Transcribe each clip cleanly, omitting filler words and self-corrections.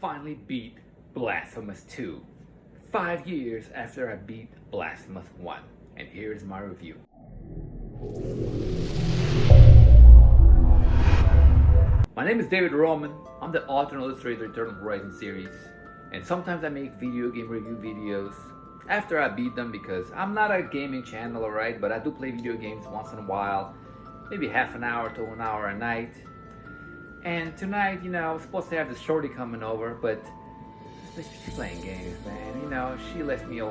finally beat Blasphemous 2. 5 years after I beat Blasphemous 1. And here's my review. My name is David Roman. I'm the author and illustrator of the Eternal Horizon series. And sometimes I make video game review videos after I beat them because I'm not a gaming channel, alright? But I do play video games once in a while. Maybe half an hour to an hour a night. And tonight, I was supposed to have this shorty coming over, but she's playing games, man. She left me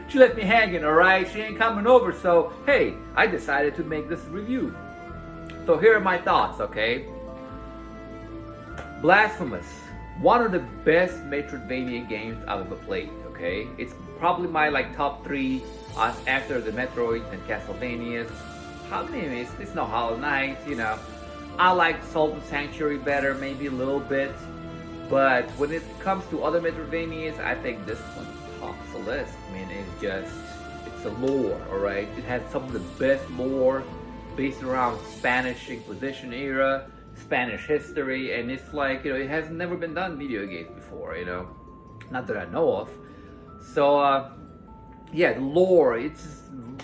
she left me hanging, alright? She ain't coming over, so hey, I decided to make this review. So here are my thoughts, okay? Blasphemous, one of the best Metroidvania games I've ever played, okay? It's probably my top 3 after the Metroids and Castlevanias. It's no Hollow Knight, I like Salt and Sanctuary better, maybe a little bit. But when it comes to other Metroidvanias, I think this one tops the list. It's a lore, alright? It has some of the best lore based around Spanish Inquisition era, Spanish history, and it's it has never been done in video games before, not that I know of. So, yeah, the lore, it's this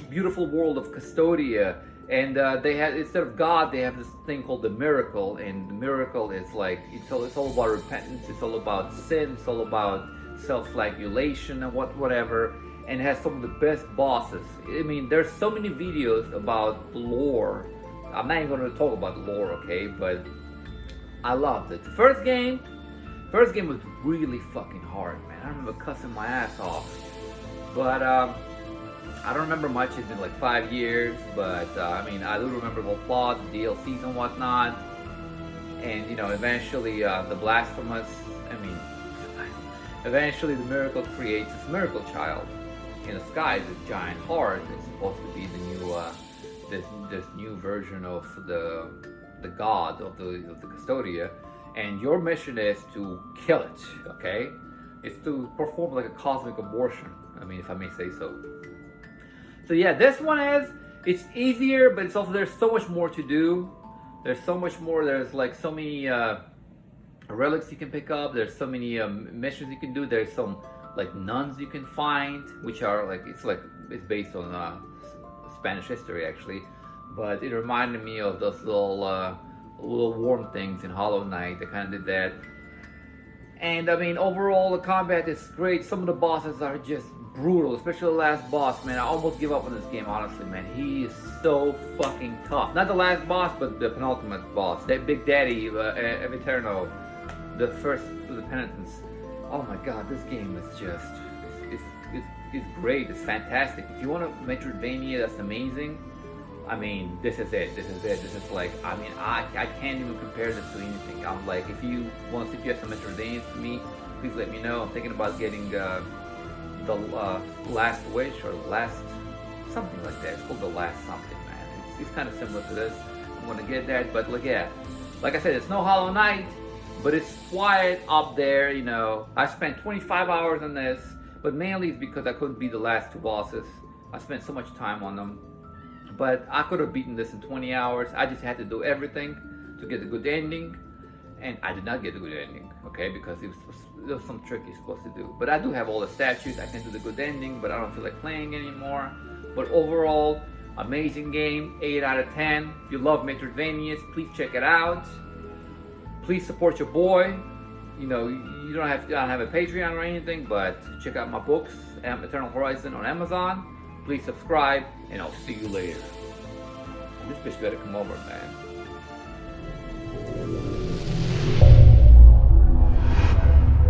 beautiful world of Custodia, and they have, instead of God, they have this thing called the miracle, and the miracle is it's all about repentance, it's all about sin, it's all about self-flagellation and whatever, and it has some of the best bosses. There's so many videos about the lore. I'm not even going to talk about the lore, okay, but I loved it. The first game was really fucking hard, man. I remember cussing my ass off, but I don't remember much. It's been 5 years, but I do remember the plot, the DLCs and whatnot, and eventually the Blasphemous. Eventually the miracle creates this miracle child in the sky, this giant heart. It's supposed to be the new this new version of the god of the Custodia, and your mission is to kill it. Okay, it's to perform a cosmic abortion. If I may say so. So yeah, this one it's easier, but it's also, there's so much more to do. There's so much more. There's so many relics you can pick up. There's so many missions you can do. There's some nuns you can find, which are it's based on Spanish history actually, but it reminded me of those little worm things in Hollow Knight. They kind of did that. And overall the combat is great. Some of the bosses are just brutal, especially the last boss, man. I almost give up on this game, honestly, man. He is so fucking tough. Not the last boss, but the penultimate boss, that Big Daddy Eterno, the first of the penitents. Oh my god, this game is just it's great. It's fantastic. If you want a Metroidvania that's amazing, this is it. This is I can't even compare this to anything. If you want to suggest some Metroidvanias to me, please let me know. I'm thinking about getting the Last Wish or Last something like that. It's called the Last something, man. It's kind of similar to this. I'm gonna get that, but yeah, like I said, it's no Hollow Knight, but it's quiet up there. I spent 25 hours on this, but mainly it's because I couldn't beat the last 2 bosses. I spent so much time on them, but I could have beaten this in 20 hours. I just had to do everything to get a good ending, and I did not get a good ending, okay, because there was some trick you're supposed to do. But I do have all the statues. I can do the good ending, but I don't feel like playing anymore. But overall, amazing game, 8 out of 10. If you love Metroidvanias, please check it out. Please support your boy. You don't have a Patreon or anything, but check out my books, Eternal Horizon on Amazon. Please subscribe, and I'll see you later. This bitch better come over, man.